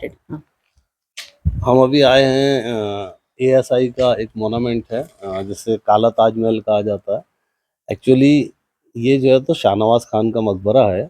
हाँ। हम अभी आए हैं एएसआई का एक मोनामेंट है जिसे काला ताजमहल कहा जाता है। एक्चुअली ये जो है तो शाहनवाज खान का मकबरा है।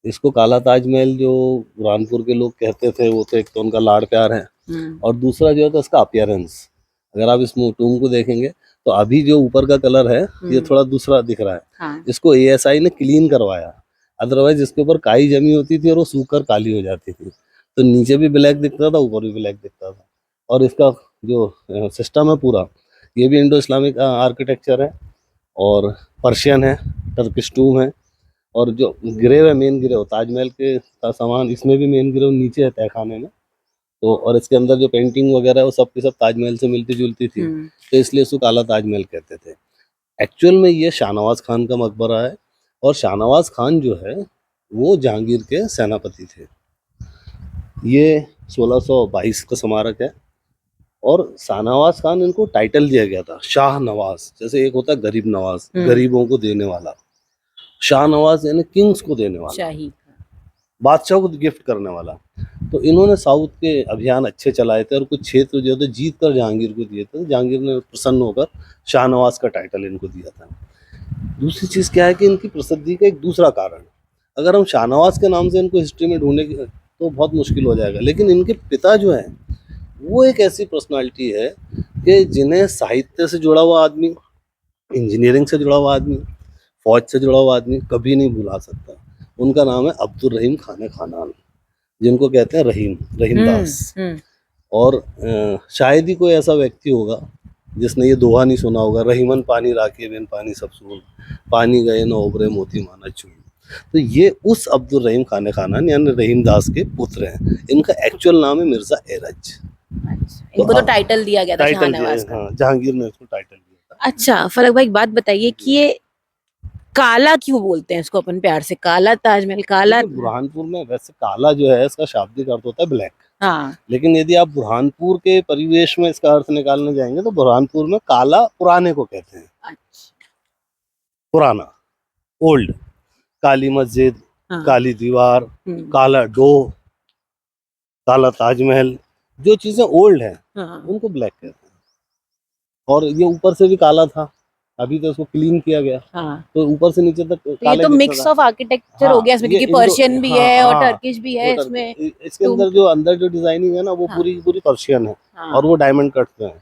इसको काला ताजमहल जो बुरहानपुर के लोग कहते थे वो तो एक तो उनका लाड़ प्यार है और दूसरा जो है तो इसका अपीयरेंस। अगर आप इस टूम को देखेंगे तो अभी जो ऊपर का कलर है ये थोड़ा दूसरा दिख रहा है। हाँ। इसको एएसआई ने क्लीन करवाया, अदरवाइज इसके ऊपर काई जमी होती थी और वो सूख कर काली हो जाती थी। तो नीचे भी ब्लैक दिखता था, ऊपर भी ब्लैक दिखता था। और इसका जो सिस्टम है पूरा, ये भी इंडो इस्लामिक आर्किटेक्चर है और पर्शियन है, टर्किश टूम है। और जो ग्रेव है, मेन ग्रेव ताजमहल के का सामान इसमें भी मेन ग्रेव नीचे है तहखाने में। तो और इसके अंदर जो पेंटिंग वगैरह है वो सब की सब ताजमहल से मिलती जुलती थी, तो इसलिए इसको काला ताजमहल कहते थे। एक्चुअल में ये शाहनवाज खान का मकबरा है और शाहनवाज खान जो है वो जहांगीर के सेनापति थे। ये 1622 का स्मारक है और शाहनवाज खान इनको टाइटल दिया गया था शाह नवाज। जैसे एक होता है गरीब नवाज, गरीबों को देने वाला, शाह नवाज यानी किंग्स को देने वाला, शाही। बादशाह को गिफ्ट करने वाला। तो इन्होंने साउथ के अभियान अच्छे चलाए थे और कुछ क्षेत्र जो थे जीत कर जहांगीर को दिए थे। जहांगीर ने प्रसन्न होकर शाहनवाज का टाइटल इनको दिया था। दूसरी चीज़ क्या है कि इनकी प्रसिद्धि का एक दूसरा कारण, अगर हम शाहनवाज के नाम से इनको हिस्ट्री में ढूंढने तो बहुत मुश्किल हो जाएगा, लेकिन इनके पिता जो हैं वो एक ऐसी पर्सनालिटी है कि जिन्हें साहित्य से जुड़ा हुआ आदमी, इंजीनियरिंग से जुड़ा हुआ आदमी, फौज से जुड़ा हुआ आदमी कभी नहीं भुला सकता। उनका नाम है अब्दुल रहीम खान खानान, जिनको कहते हैं रहीम दास। और शायद ही कोई ऐसा व्यक्ति होगा जिसने ये दोहा नहीं सुना होगा, रहीमन पानी राखे बिन पानी सब सून, पानी गए न उबरे मोती माना चून। तो ये उस अब्दुल रहीम खान खानान यानी रहीम दास के पुत्र हैं। इनका एक्चुअल नाम है मिर्जा एरज। अच्छा, इनको तो टाइटल दिया गया था टाइटल दिया, शाहनवाज का। हाँ, जहांगीर ने इसको टाइटल दिया था। अच्छा फलक भाई, एक बात बताइए कि ये काला क्यों बोलते हैं इसको अपन प्यार से, काला ताजमहल काला? बुरहानपुर में वैसे काला जो है इसका शाब्दिक अर्थ होता है ब्लैक। हाँ। लेकिन यदि आप बुरहानपुर के परिवेश में इसका अर्थ निकालने जाएंगे तो बुरहानपुर में काला पुराने को कहते हैं। अच्छा। पुराना, ओल्ड, काली मस्जिद, हाँ। काली दीवार, काला डोह, काला ताजमहल, जो चीजें ओल्ड हैं उनको ब्लैक कहते हैं। और ये ऊपर से भी काला था, अभी तो इसको क्लीन किया गया। तो ऊपर से नीचे तक तो ये तो मिक्स ऑफ आर्किटेक्चर हो गया इसमें, क्योंकि पर्शियन भी है और टर्किश भी है इसमें। इसके अंदर जो डिजाइनिंग है ना वो पूरी पूरी पर्शियन है और वो डायमंड कट्स हैं।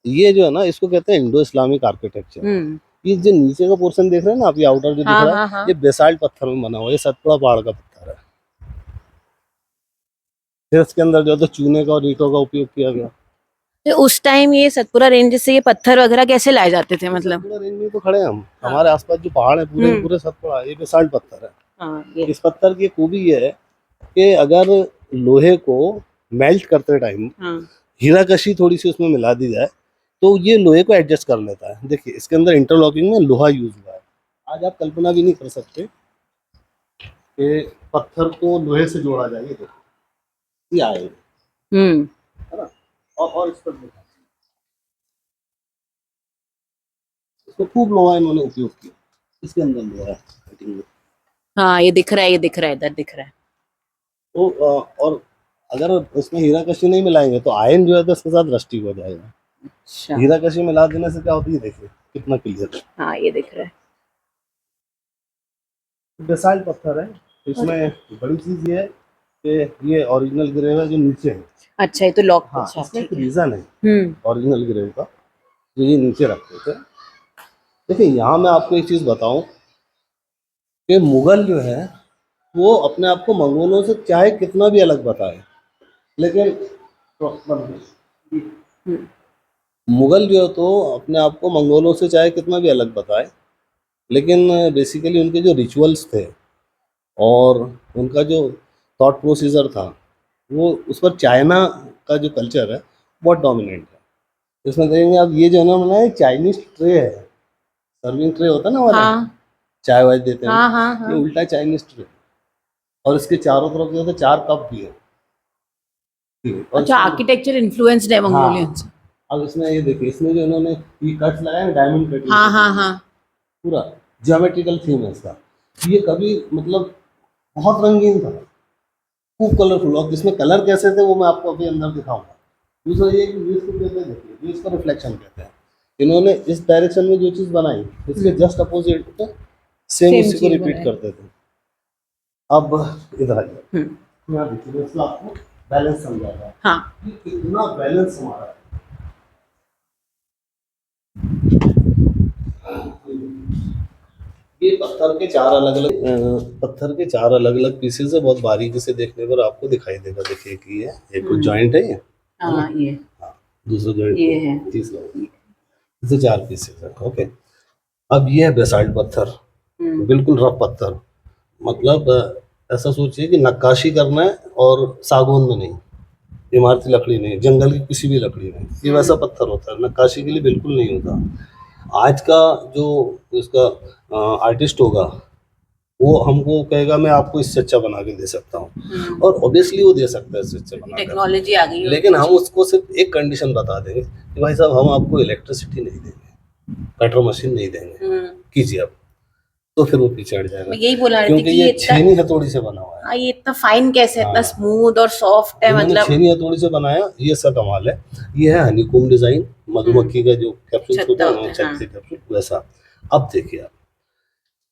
ये जो है ना इसको कहते हैं इंडो इस्लामिक आर्किटेक्चर। ये जो नीचे का पोर्शन देख रहे हैं ना आप, ये आउटर जो दिख रहा है ये बेसाल्ट पत्थर में बना हुआ है, ये सतपुड़ा पहाड़ का पत्थर है। फिर इसके अंदर जो है तो चूने का और ईंटों का उपयोग किया गया। तो उस टाइम ये सतपुरा रेंज से ये पत्थर वगैरह कैसे लाए जाते थे? मतलब सतपुड़ा रेंज में तो खड़े हैं हम, हमारे आसपास जो पहाड़ है पूरे पूरे सतपुड़ा, ये बेसाल्ट पत्थर है। इस पत्थर की खूबी ये है कि अगर लोहे को मेल्ट करते टाइम हीरा कशी थोड़ी सी उसमें मिला दी जाए तो ये लोहे को एडजस्ट कर लेता है। देखिए इसके अंदर इंटरलॉकिंग में लोहा यूज हुआ है। आज आप कल्पना भी नहीं कर सकते कि पत्थर को लोहे से जोड़ा जाए। ये देखो ये आए है ना, और इस पर इसको खूब लोहा इन्होंने उपयोग किया। इसके अंदर लोहा है कटिंग में। हाँ ये दिख रहा है, ये दिख रहा है, इधर दिख रहा है। तो और अगर उसमें हीरा कशी नहीं मिलाएंगे तो आयन जो है तो इसके साथ रस्टिंग हो जाएगा। अच्छा। हीरा कशी मिला देने से क्या होती है, देखिए कितना क्लियर है। हाँ ये दिख रहा है। बेसाल्ट पत्थर है। इसमें बड़ी चीज ये है कि ये ओरिजिनल ग्रेव है जो नीचे है। अच्छा, ये तो लॉक। हाँ, इसमें एक रीजन है ओरिजिनल ग्रेव का जो ये नीचे रखते थे। देखिए यहाँ मैं आपको एक चीज बताऊं कि मुगल जो है वो अपने आप को मंगोलों से चाहे कितना भी अलग बताए, लेकिन मुगल जो है तो अपने आप को मंगोलों से चाहे कितना भी अलग बताए, लेकिन बेसिकली उनके जो रिचुअल्स थे और उनका जो थॉट प्रोसीजर था वो उस पर चाइना का जो कल्चर है बहुत डोमिनेंट है। इसमें देखेंगे आप, ये जो है ना बनाया चाइनीज ट्रे है, सर्विंग ट्रे होता है ना हमारे, चाय वाय देते हैं, ये उल्टा चाइनीज ट्रे और इसके चारों तरफ जो है 4 कप भी है। अच्छा, आर्किटेक्चर इन्फ्लुएंस्ड है मंगोलियन से। अब इसमें ये देखिए, इसमें जो इन्होंने ये कट्स लगाए हैं डायमंड कटिंग, पूरा ज्योमेट्रिकल थीम है इसका। ये कभी मतलब बहुत रंगीन था, खूब कलरफुल, और इसमें कलर कैसे थे वो मैं आपको अभी अंदर दिखाऊंगा। दूसरा ये कि ये इसको कहते हैं, देखिए ये इसका रिफ्लेक्शन कहते हैं। इन्होंने इस डायरेक्शन में जो चीज़ बनाई इसके जस्ट अपोजिट सेम सेम उसी को चीज रिपीट बनाई। करते थे। अब इधर आ जाइए, यहाँ देखिए इसमें आपको बैलेंस समझाता है हाँ कि कितना बैलेंस हमारा है। ये पत्थर के चार अलग अलग पीसेस है, बहुत बारीकी से देखने पर आपको दिखाई देगा। देखिए कि ये एक कुछ जॉइंट है ये, हाँ ये हाँ, दूसरा जॉइंट ये है। तीसरा, इसे चार पीसेस है। ओके, अब ये है बेसाल्ट पत्थर, बिल्कुल रफ पत्थर, मतलब ऐसा सोचिए कि नक्काशी करना है और सागौन में नहीं, इमारती लकड़ी नहीं, जंगल की किसी भी लकड़ी नहीं, ये वैसा पत्थर होता है, नक्काशी के लिए बिल्कुल नहीं होता। आज का जो इसका आर्टिस्ट होगा वो हमको कहेगा मैं आपको इससे अच्छा बना के दे सकता हूँ, और ऑब्वियसली वो दे सकता है इससे अच्छा बना के, टेक्नोलॉजी आ गई है। लेकिन हम उसको सिर्फ एक कंडीशन बता देंगे कि भाई साहब हम आपको इलेक्ट्रिसिटी नहीं देंगे, कटर मशीन नहीं देंगे, कीजिए आप, तो फिर वो पीछे हट जाएगा। मैं यही बोला रही थी क्योंकि कि ये ये इतना, छेनी हथौड़ी से बना हुआ है। हाँ ये इतना फाइन कैसे है, इतना हाँ। स्मूथ और सॉफ्ट है, इन्होंने मतलब छेनी हथौड़ी से बनाया, ये इसका कमाल है। ये है हनीकॉम्ब डिजाइन, मधुमक्खी का जो कैप्सूल छत्ता होता होता है, है, छत्ते कैप्सूल वैसा। अब देखिए आप,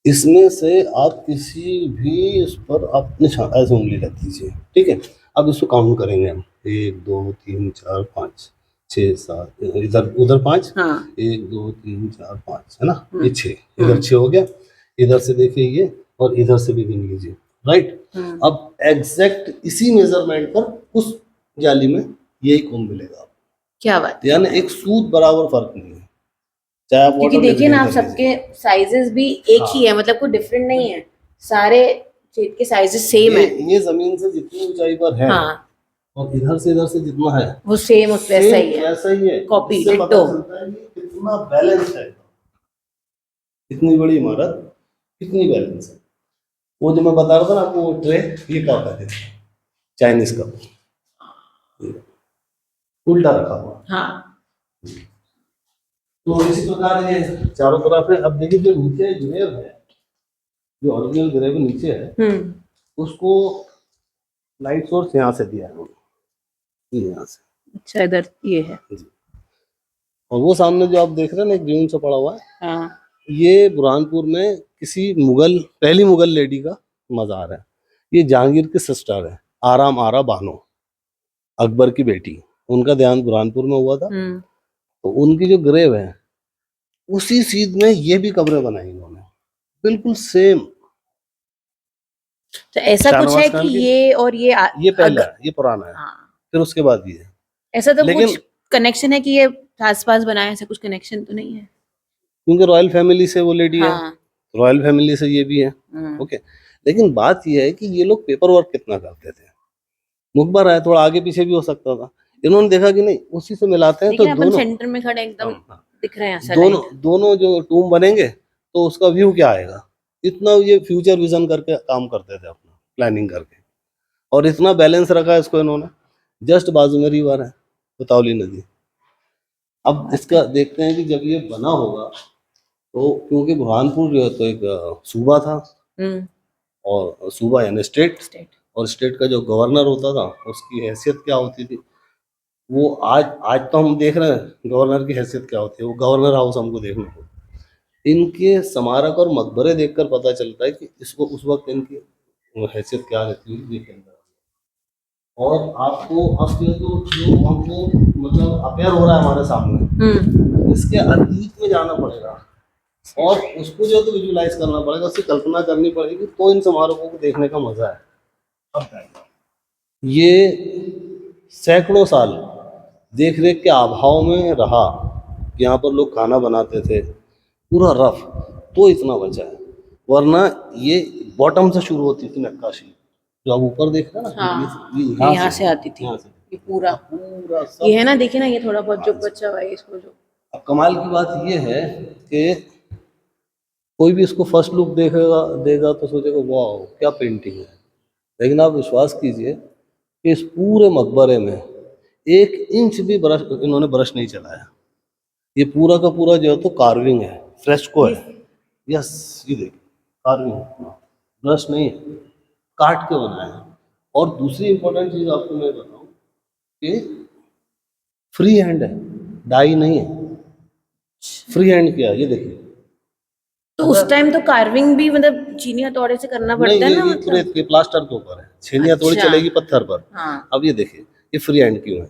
इसमें से आप किसी भी इस पर आप ऐसे उंगली रख दीजिए, ठीक है। अब इसको काउंट करेंगे हम, 1 2 3 4 5 6 7, इधर उधर 5, हाँ 1 2 3 4 5, है ना, ये 6, इधर 6 हो गया। इधर से देखिए ये, और इधर से भी गिन लीजिए, राइट। अब एग्जैक्ट इसी मेजरमेंट पर उस जाली में यही कोण मिलेगा आपको, क्या बात है। यानी एक सूत बराबर फर्क नहीं है, चाहे आप क्योंकि वाटर देखिए ना, आप लेवलिंग कर सबके लीजिए। साइजेस भी एक ही है, मतलब कोई डिफरेंट नहीं है, सारे छेद के साइजेस सेम है। ये जमीन से जितनी ऊंचाई पर है, हाँ और इधर से जितना है, वो सेम उस वैसा ही है, वैसा ही है। कॉपी इससे पता डिट्टो। चलता है कि कितना बैलेंस है, इतनी बड़ी इमारत कितनी बैलेंस है। वो जो मैं बता रहा था ना आपको, वो ट्रे, ये क्या होता है, चाइनीज कप, उल्टा रखा हुआ। हाँ तो इसी प्रकार ये चारों तरफ है। अब देखिए जो नीचे ग्रेव है, जो ओरिजिनल ग्रेव नीचे है, उसको लाइट सोर्स यहाँ से दिया है उन्होंने, ये यहाँ से। अच्छा इधर ये है। जी। और वो सामने जो आप देख रहे हैं ना, एक ग्रीन सा पड़ा हुआ है, हाँ ये बुरहानपुर में किसी पहली मुगल लेडी का मज़ार है। ये जहांगीर की सिस्टर है, आराम आरा बानो, अकबर की बेटी, उनका देहांत बुरहानपुर में हुआ था। तो उनकी जो ग्रेव है उसी सीध में ये भी कब्रें बनाई इन्होंने, बिल्कुल सेम। तो ऐसा कुछ है कि ये और ये पहला है, ये पुराना है, हाँ फिर उसके बाद ये है। ऐसा तो लेकिन कुछ कनेक्शन है कि ये आसपास बनाया, ऐसा कुछ कनेक्शन तो नहीं है। क्योंकि रॉयल फैमिली से वो लेडी है, हाँ रॉयल फैमिली से ये भी है, ओके। लेकिन बात ये है कि ये लोग पेपर वर्क कितना करते थे, मुकबर है, थोड़ा आगे पीछे भी हो सकता था, इन्होंने देखा कि नहीं उसी से मिलाते हैं, तो लेकिन अपन दोनों सेंटर में खड़े एकदम दिख रहे हैं ऐसा दोनों लाइट। दोनों जो टूम बनेंगे तो उसका व्यू क्या आएगा, इतना ये फ्यूचर विजन करके काम करते थे, अपना प्लानिंग करके, और इतना बैलेंस रखा है इसको इन्होंने। जस्ट बाजू में रिवर है, उतावली नदी। अब इसका देखते हैं कि जब ये बना होगा, तो क्योंकि बुरहानपुर जो है तो एक सूबा था, और सूबा यानी स्टेट, और स्टेट का जो गवर्नर होता था उसकी हैसियत क्या होती थी, वो आज तो हम देख रहे हैं गवर्नर की हैसियत क्या होती है, वो गवर्नर हाउस हमको देखने को, इनके स्मारक और मकबरे देखकर पता चलता है कि इसको उस वक्त इनकी हैसियत क्या रहती हुई के अंदर। और आपको अब जो हमको मतलब अपेयर हो रहा है हमारे सामने, इसके अतीत में जाना पड़ेगा, और उसको जो है तो विजुलाइज करना पड़ेगा, उसकी कल्पना करनी पड़ेगी, तो इन स्मारकों को देखने का मजा है। अब ये सैकड़ों साल देख रेख के अभाव में रहा, यहाँ पर लोग खाना बनाते थे, पूरा रफ, तो इतना बचा है, वरना ये बॉटम से शुरू होती थी नक्काशी, जो आप ऊपर देख रहे हैं ना, हाँ, ये यहाँ से आती थी, यहाँ से ये पूरा सब। ये है ना, देखिए ना, ये थोड़ा बहुत जो बचा हुआ है इसको जो। अब कमाल की बात ये है कि कोई भी इसको फर्स्ट लुक देगा तो सोचेगा वाह क्या पेंटिंग है, लेकिन आप विश्वास कीजिए कि इस पूरे मकबरे में 1 इंच भी ब्रश इन्होंने ब्रश नहीं चलाया। ये पूरा का पूरा जो है तो कार्विंग है, फ्रेस्को है। यस, ये देखिए कार्विंग, ब्रश नहीं है, काट के बनाया है। और दूसरी इंपॉर्टेंट चीज आपको मैं बताऊं कि फ्री हैंड है, डाई नहीं है, फ्री हैंड किया है, ये देखिए। तो उस टाइम तो कार्विंग भी मतलब चीनी हथौड़े से करना नहीं, पड़ता है ना ये पूरे मतलब। ये प्लास्टर के ऊपर है, छेनिया थोड़ी अच्छा। चलेगी पत्थर पर। हाँ। अब ये देखिए, ये फ्री हैंड क्यों है?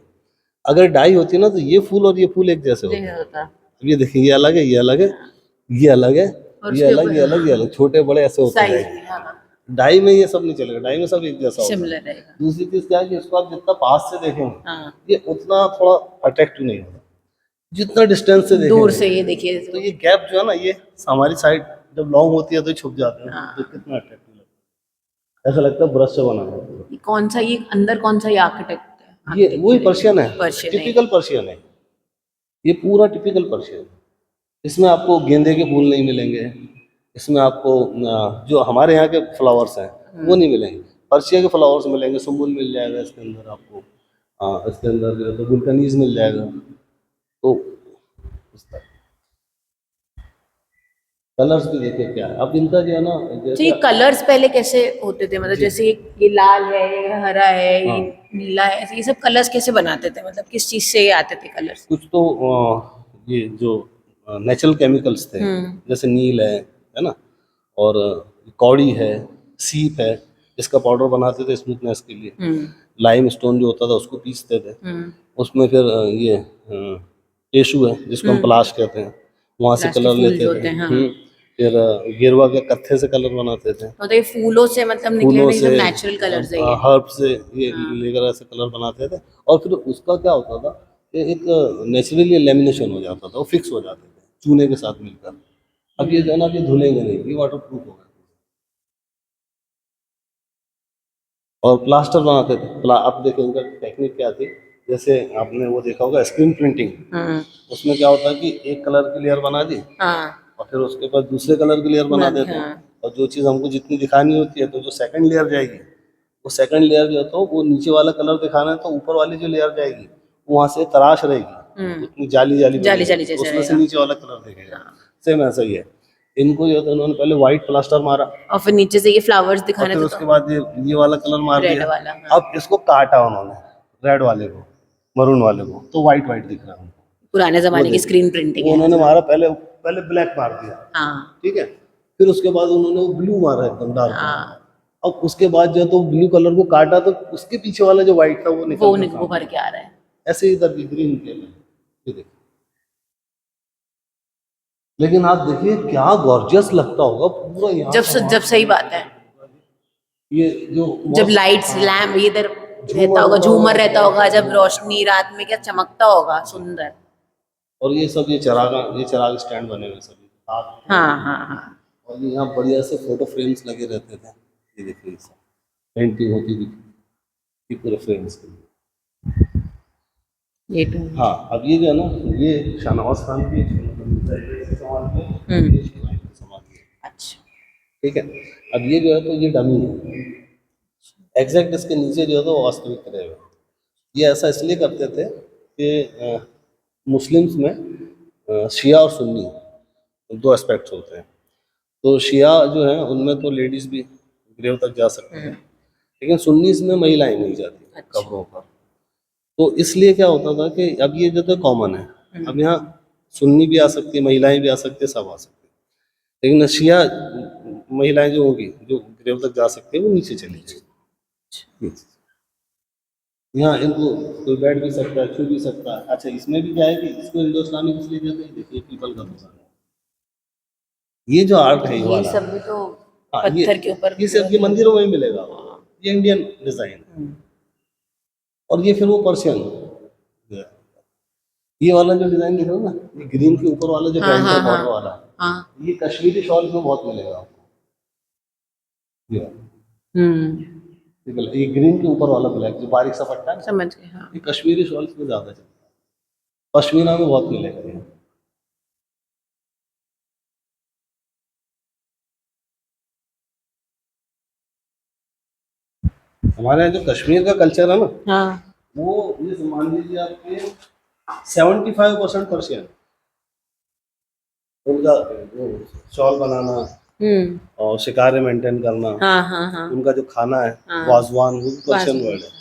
अगर डाई होती ना तो ये फूल और ये फूल एक जैसे होते नहीं हैं। होता। अब ये देखिए, ये अलग है, ये अलग है, ये अलग है, और ये उसके अलग, ऊपर ये अलग, ये अलग, छोटे बड़े ऐसे होते साइज जाएंगे। में हाँ डाई में ये सब नहीं चलेगा, डाई में सब एक जैसा होता है। सिमिलर रहेगा। दूसरी चीज क्या है कि इसको आप जितना पास से देखेंगे हाँ ये उतना थोड़ा अट्रैक्टिव नहीं होगा, जितना डिस्टेंस से दूर देखेंगे। से ये देखिए तो ये गैप जो है ना, ये हमारी साइड जब लॉन्ग होती है तो ये छुप जाते हैं, हाँ। तो कितना अट्रैक्टिव लगता है, ऐसा लगता है ब्रश से बना है। ये कौन सा ये अंदर कौन सा ये आर्किटेक्ट है? ये वही पर्शियन है, पर्शियन है। टिपिकल पर्शियन है, ये पूरा टिपिकल पर्शियन है। इसमें आपको गेंदे के फूल नहीं मिलेंगे, इसमें आपको जो हमारे यहाँ के फ्लावर्स हैं वो नहीं मिलेंगे, पर्शिया के फ्लावर्स मिलेंगे, सुम्बुल मिल जाएगा इसके अंदर आपको, इसके अंदर जो है तो गुलकनीज मिल जाएगा। तो इस तरह कलर्स भी देखिए क्या है, अब इनका जो है ना, तो ये जैसे कलर्स पहले कैसे होते थे मतलब जी। जैसे ये लाल है ये हरा है ये हाँ, नीला है ऐसे ये सब कलर्स कैसे बनाते थे मतलब किस चीज से ये आते थे कलर्स? कुछ तो ये जो नेचुरल केमिकल्स थे, जैसे नील है ना, और कौड़ी है, सीप है, इसका पाउडर बनाते थे स्मूथनेस के लिए। लाइम स्टोन जो होता था उसको पीसते थे, उसमें फिर ये टेशू है जिसको हम पलाश कहते हैं, वहाँ से प्लास्टिक कलर फूल लेते जो थे। होते हैं हाँ। फिर गेरुआ के कत्थे से कलर बनाते थे, तो ये फूलों से मतलब निकले फूलों हुए से, सब नेचुरल कलर्स है ये। हर्ब से ये हाँ। लेकर ऐसे कलर बनाते थे। और फिर उसका क्या होता था कि एक नेचुरली लेमिनेशन हो जाता था, वो फिक्स हो जाते थे चूने के साथ मिलकर। अब ये जो है ना, ये धुलेंगे नहीं, ये वाटर प्रूफ होगा। और प्लास्टर बनाते थे, अब देखिए इनका टेक्निक क्या थी, जैसे आपने वो देखा होगा स्क्रीन प्रिंटिंग, उसमें क्या होता है कि एक कलर की लेयर बना दी हाँ और फिर उसके बाद दूसरे कलर की लेयर बना देते हैं। हाँ और जो चीज़ हमको जितनी दिखानी होती है, तो जो सेकंड लेयर जाएगी, वो सेकंड लेयर जो है तो वो नीचे वाला कलर दिखाना है, तो ऊपर वाली जो लेयर जाएगी वहाँ से तराश रहेगी, उतनी जाली जाली जाली जाली बनेगी, जैसा उसमें से रहेगा। नीचे वाला कलर दिखेगा। सेम ऐसा ही है, इनको जो है तो उन्होंने पहले व्हाइट प्लास्टर मारा, और फिर नीचे से ये फ्लावर्स और दिखाने फिर थे उसके तो बाद ये वाला कलर मार रेड दिया। वाला हाँ। अब इसको काटा उन्होंने, रेड वाले को, मरून वाले को, तो व्हाइट व्हाइट दिख रहा है उनको। पुराने वो जमाने की देखिए, स्क्रीन प्रिंटिंग वो है उन्होंने मतलब। मारा, पहले पहले ब्लैक मार दिया, हाँ ठीक है, फिर उसके बाद उन्होंने वो ब्लू मारा एकदम डार्क। हाँ अब उसके बाद जो है तो ब्लू कलर को काटा, तो उसके पीछे वाला जो व्हाइट था वो निकल कर वो सामने भर के आ रहा है। ऐसे ही इधर भी ग्रीन के में, ये देखिए। लेकिन आप देखिए क्या गॉर्जियस लगता होगा पूरा यहाँ जब सही बात है ये जो जब मस्त लाइट्स लैम्प इधर रहता झूमर होगा हुआ झूमर रहता होगा जब होगा। रोशनी रात में क्या चमकता होगा सुंदर। और ये सब ये चराग स्टैंड बने हुए सभी साथ। हाँ हाँ हाँ और ये यहाँ बढ़िया से फोटो फ्रेम्स लगे रहते थे, ये देखिए, ये सब पेंटिंग होती थी ये पूरे फ्रेम्स के लिए। ये तो हाँ, अब ये जो है ना, ये शाहनवाज खान की समाधि है, ये शिवाजी की समाधि है, अच्छा ठीक है। अब ये जो है तो ये डमी है, एग्जैक्ट इसके नीचे जो है तो वास्तविक रहेगा। ये ऐसा इसलिए करते थे कि मुस्लिम्स में शिया और सुन्नी दो एस्पेक्ट्स होते हैं। तो शिया जो है उनमें तो लेडीज भी ग्रेव तक जा सकती हैं, लेकिन सुन्नीस में महिलाएं नहीं जाती अच्छा। कब्रों पर। तो इसलिए क्या होता था कि अब ये जो तो कॉमन है, अब यहाँ सुन्नी भी आ सकती है, महिलाएं भी आ सकती है, सब आ सकते हैं, लेकिन शिया महिलाएं जो होंगी जो ग्रेव तक जा सकती है वो नीचे चली जाएगी। यहाँ इनको कोई बैठ भी सकता है, छू भी सकता है। अच्छा, इसमें भी क्या है कि इसको इंडो इस्लामिक इसलिए कहते हैं, देखिए पीपल का दुकान, ये जो आर्ट है ये ये वाला, सब भी तो हाँ, पत्थर के ऊपर ये सिर्फ ये मंदिरों में ही मिलेगा आपको, ये इंडियन डिजाइन है। और ये फिर वो पर्शियन, ये वाला जो डिजाइन दिख रहा है ना, ये ग्रीन के ऊपर वाला जो हाँ पैंट हाँ है हाँ बॉर्डर वाला, हाँ ये कश्मीरी शॉल में बहुत मिलेगा आपको, ये ये ग्रीन के ऊपर वाला ब्लैक जो बारीक सा पट्टा है ना, समझ गए हाँ। ये कश्मीरी शॉल्स में ज्यादा चलता है, पश्मीना में बहुत मिलेगा ये। हमारे यहाँ जो कश्मीर का कल्चर है ना, हाँ वो ये मान लीजिए आपके 75% पर्शियन, उनका वो शॉल बनाना, हम्म। और शिकारे मेंटेन करना, हाँ हाँ हाँ उनका जो खाना है हाँ। वाजवान, वो पर्शियन वाजवान। वर्ड है।